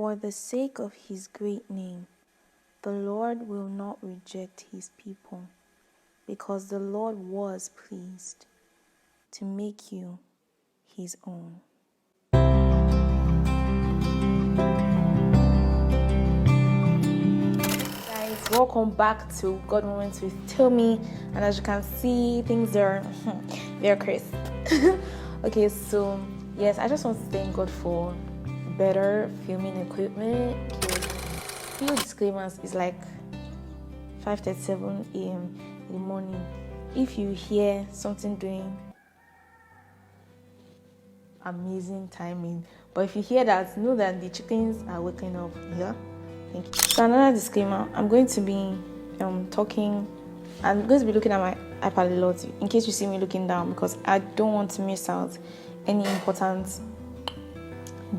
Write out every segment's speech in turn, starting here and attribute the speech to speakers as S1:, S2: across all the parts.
S1: For the sake of his great name, the Lord will not reject his people, because the Lord was pleased to make you his own. Guys, welcome back to God Moments with Tomi, and as you can see, things are they're crisp. Okay, so yes, I just want to thank God for better filming equipment. Few disclaimers is like 5:37 a.m. in the morning. If you hear something doing amazing timing, but if you hear that, know that the chickens are waking up. Yeah, thank you. So another disclaimer: I'm going to be talking. I'm going to be looking at my iPad a lot in case you see me looking down, because I don't want to miss out any important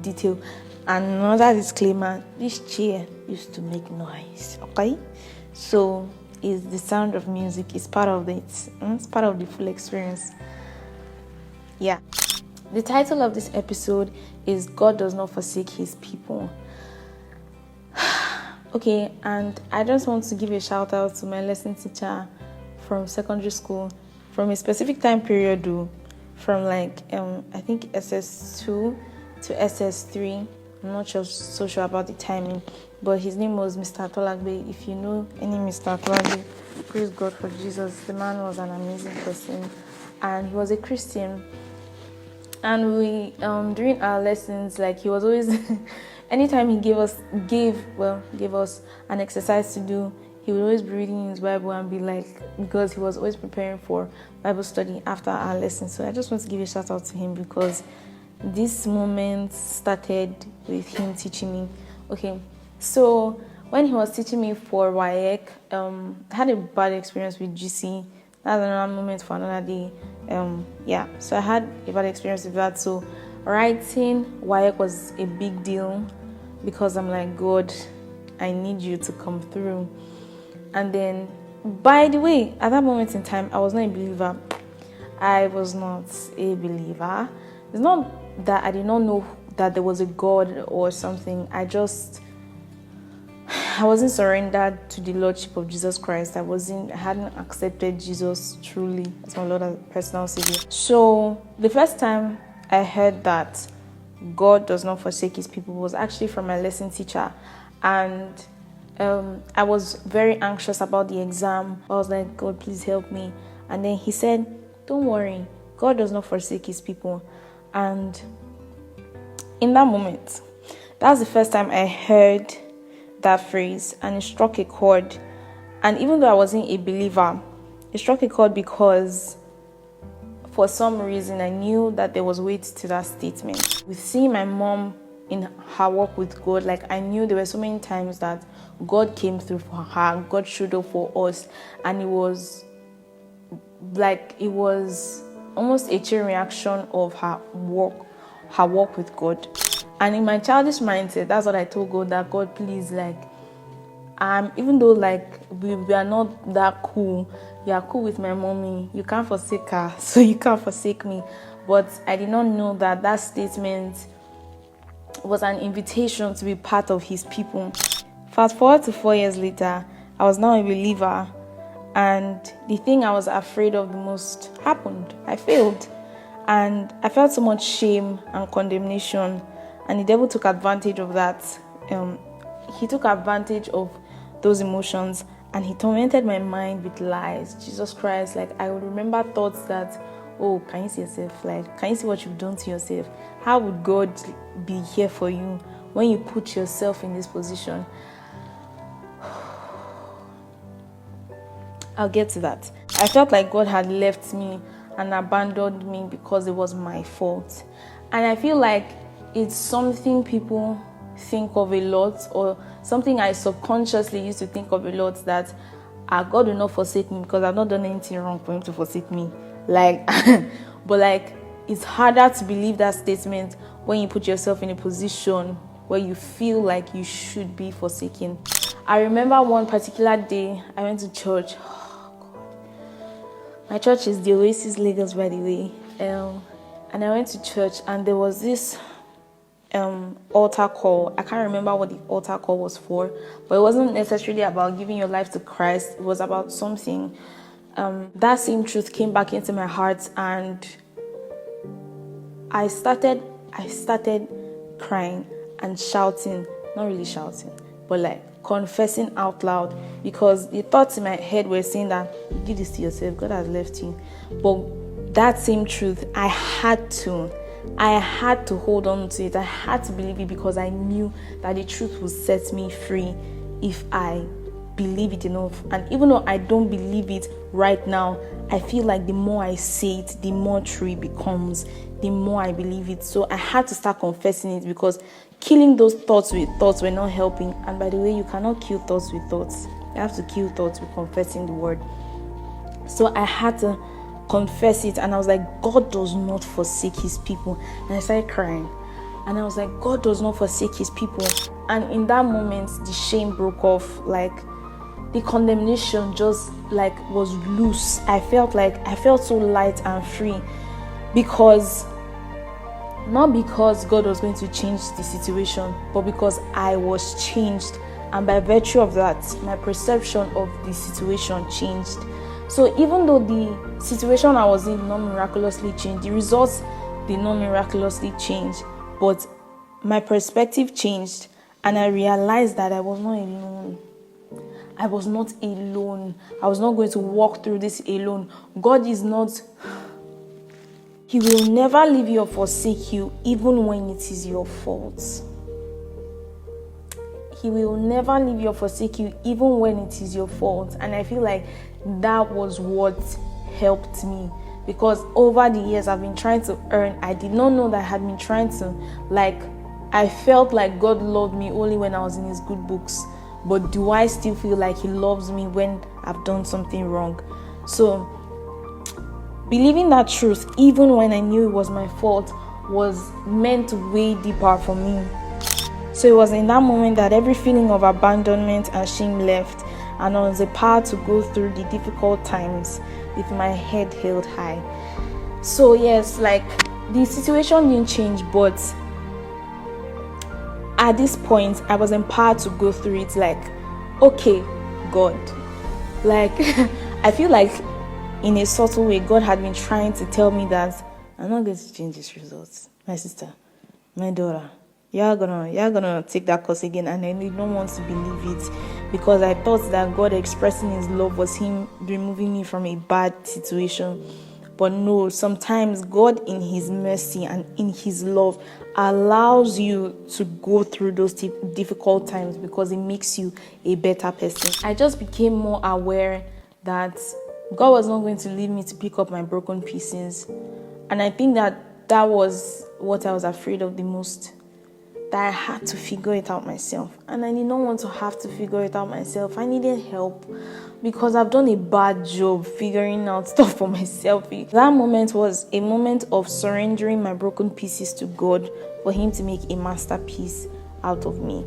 S1: detail. And another disclaimer: this chair used to make noise. Okay, so is the sound of music is part of it. It's part of the full experience. Yeah. The title of this episode is God Does Not Forsake His People. Okay, and I just want to give a shout out to my lesson teacher from secondary school, from a specific time period, from like I think SS2 to SS3. I'm not so sure about the timing, but his name was Mr. Tolagbe. If you know any Mr. Tolagbe, praise God for Jesus. The man was an amazing person, and he was a Christian. And we during our lessons, like, he was always anytime he gave us an exercise to do, he would always be reading his Bible and be like, because he was always preparing for Bible study after our lessons. So I just want to give a shout out to him, because this moment started with him teaching me. Okay, so when he was teaching me for WAEC, I had a bad experience with GC. That's another moment for another day. So I had a bad experience with that. So writing WAEC was a big deal, because I'm like, God, I need you to come through. And then, by the way, at that moment in time, I was not a believer. I was not a believer. It's not that I did not know that there was a God or something. I wasn't surrendered to the Lordship of Jesus Christ. I hadn't accepted Jesus truly as my Lord and personal Savior. So the first time I heard that God does not forsake his people was actually from my lesson teacher. And I was very anxious about the exam. I was like, God, please help me. And then he said, don't worry, God does not forsake his people. And in that moment, that was the first time I heard that phrase, and it struck a chord. And even though I wasn't a believer, it struck a chord, because for some reason I knew that there was weight to that statement. With seeing my mom in her walk with God, like, I knew there were so many times that God came through for her, God showed up for us, and it was almost a chain reaction of her walk with God. And in my childish mindset, that's what I told God, that God, please, like, even though, like, we are not that cool, you are cool with my mommy, you can't forsake her, so you can't forsake me. But I did not know that that statement was an invitation to be part of his people. Fast forward to 4 years later, I was now a believer, and the thing I was afraid of the most happened. I failed, and I felt so much shame and condemnation. And the devil took advantage of that. He took advantage of those emotions, and he tormented my mind with lies. Jesus Christ, like, I would remember thoughts that, oh, can you see yourself? Like, can you see what you've done to yourself? How would God be here for you when you put yourself in this position? I'll get to that. I felt like God had left me and abandoned me because it was my fault. And I feel like it's something people think of a lot, or something I subconsciously used to think of a lot, that God will not forsake me because I've not done anything wrong for him to forsake me. Like, but like, it's harder to believe that statement when you put yourself in a position where you feel like you should be forsaken. I remember one particular day I went to church. Oh, God. My church is the Oasis Lagos, by the way. And I went to church, and there was this altar call. I can't remember what the altar call was for, but it wasn't necessarily about giving your life to Christ. It was about something. That same truth came back into my heart, and I started crying and shouting, not really shouting, but like confessing out loud, because the thoughts in my head were saying that you did this to yourself, God has left you. But that same truth, I had to hold on to it. I had to believe it, because I knew that the truth would set me free if I believe it enough. And even though I don't believe it right now, I feel like the more I say it, the more true it becomes, the more I believe it. So I had to start confessing it, because killing those thoughts with thoughts were not helping. And by the way, you cannot kill thoughts with thoughts. You have to kill thoughts with confessing the word. So I had to confess it, and I was like, God does not forsake his people. And I started crying, and I was like, God does not forsake his people. And in that moment, the shame broke off. Like, the condemnation just like was loose. I felt so light and free, because not because God was going to change the situation, but because I was changed. And by virtue of that, my perception of the situation changed. So even though the situation I was in not miraculously changed, the results did not miraculously change, but my perspective changed, and I realized that I was not alone. I was not alone. I was not going to walk through this alone. God is not... He will never leave you or forsake you, even when it is your fault. He will never leave you or forsake you, even when it is your fault. And I feel like that was what helped me, because over the years I've been trying to earn. I did not know that I had been trying to, I felt like God loved me only when I was in his good books. But do I still feel like he loves me when I've done something wrong? So believing that truth, even when I knew it was my fault, was meant way deeper for me. So it was in that moment that every feeling of abandonment and shame left, and I was empowered to go through the difficult times with my head held high. So yes, the situation didn't change, but at this point I was empowered to go through it. Okay, God, I feel like in a subtle way God had been trying to tell me that I'm not going to change these results. My sister, my daughter, you're gonna take that course again. And I did not want to believe it, because I thought that God expressing his love was him removing me from a bad situation. But no, sometimes God in his mercy and in his love allows you to go through those difficult times, because it makes you a better person. I just became more aware that God was not going to leave me to pick up my broken pieces. And I think that was what I was afraid of the most, that I had to figure it out myself. And I did not want to have to figure it out myself. I needed help, because I've done a bad job figuring out stuff for myself. That moment was a moment of surrendering my broken pieces to God for him to make a masterpiece out of me.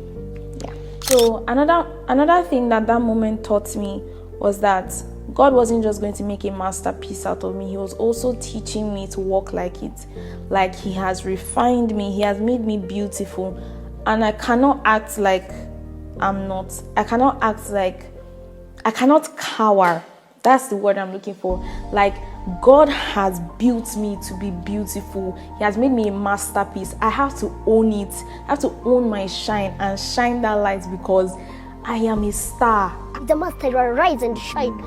S1: Yeah. So another thing that moment taught me was that God wasn't just going to make a masterpiece out of me. He was also teaching me to walk like it. Like he has refined me. He has made me beautiful. And I cannot act like I'm not. I cannot cower. That's the word I'm looking for. God has built me to be beautiful. He has made me a masterpiece. I have to own it. I have to own my shine and shine that light, because I am a star.
S2: The master will arise and shine.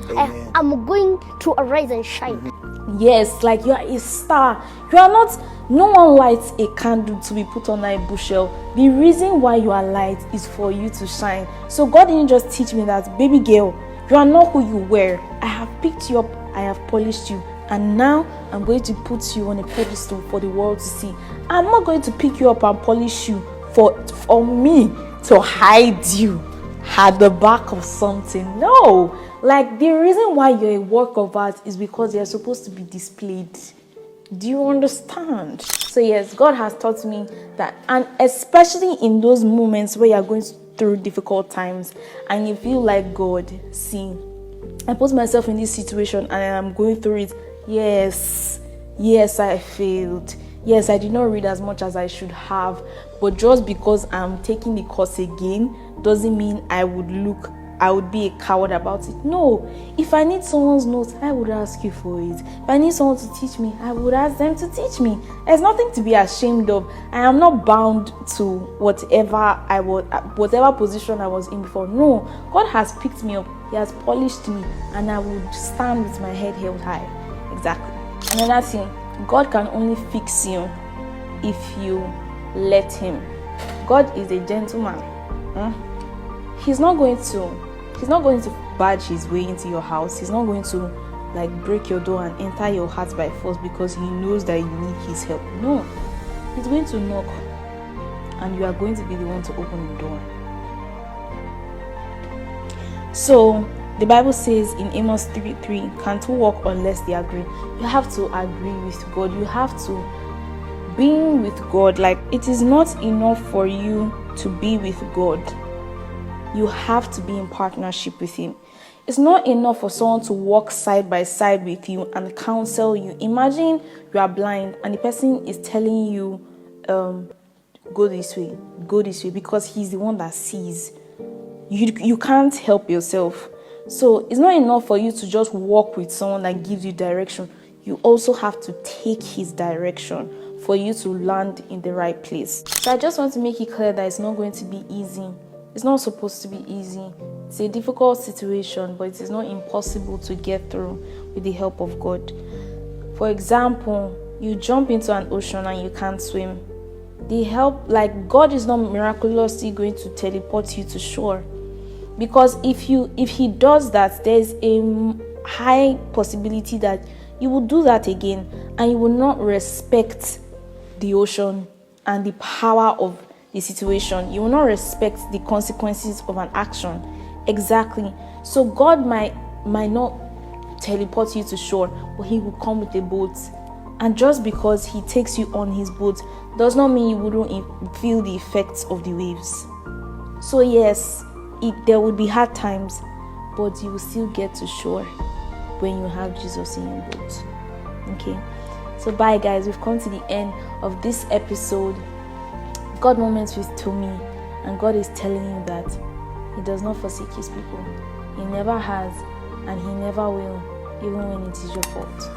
S2: I'm going to arise and shine.
S1: Yes, you are a star. You are not. No one lights a candle to be put on a bushel. The reason why you are light is for you to shine. So God didn't just teach me that, baby girl, you are not who you were. I have picked you up. I have polished you. And now I'm going to put you on a pedestal for the world to see. I'm not going to pick you up and polish you for me to hide you at the back of something. No. The reason why you're a work of art is because you're supposed to be displayed. Do you understand? So yes, God has taught me that, and especially in those moments where you're going through difficult times and you feel like, God, see, I put myself in this situation and I'm going through it. Yes, I failed. Yes, I did not read as much as I should have, but just because I'm taking the course again doesn't mean I would be a coward about it. No, if I need someone's notes, I would ask you for it. If I need someone to teach me, I would ask them to teach me. There's nothing to be ashamed of. I am not bound to whatever position I was in before. No, God has picked me up. He has polished me, and I would stand with my head held high. Exactly. Another thing, God can only fix you if you let Him. God is a gentleman. He's not going to barge his way into your house. He's not going to break your door and enter your heart by force because he knows that you need his help. No, he's going to knock, and you are going to be the one to open the door. So the Bible says in Amos 3:3, can two walk unless they agree? You have to agree with God. You have to be with God. It is not enough for you to be with God. You have to be in partnership with Him. It's not enough for someone to walk side by side with you and counsel you. Imagine you are blind and the person is telling you, go this way, because he's the one that sees. You can't help yourself. So it's not enough for you to just walk with someone that gives you direction. You also have to take his direction for you to land in the right place. So I just want to make it clear that it's not going to be easy. It's not supposed to be easy. It's a difficult situation, but it is not impossible to get through with the help of God. For example, you jump into an ocean and you can't swim. God is not miraculously going to teleport you to shore. Because if He does that, there's a high possibility that you will do that again and you will not respect the ocean and the power of the situation. You will not respect the consequences of an action. Exactly. So God might not teleport you to shore, but He will come with a boat. And just because He takes you on His boat does not mean you wouldn't feel the effects of the waves. So yes, there will be hard times, but you will still get to shore when you have Jesus in your boat. Okay. So bye guys, we've come to the end of this episode, God Moments with Tomi, and God is telling you that He does not forsake His people. He never has, and He never will, even when it is your fault.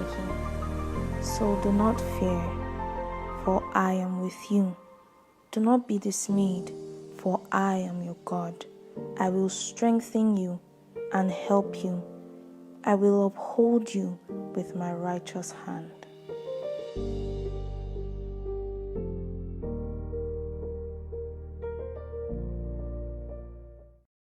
S1: Okay? So do not fear, for I am with you. Do not be dismayed, for I am your God. I will strengthen you and help you. I will uphold you with my righteous hand.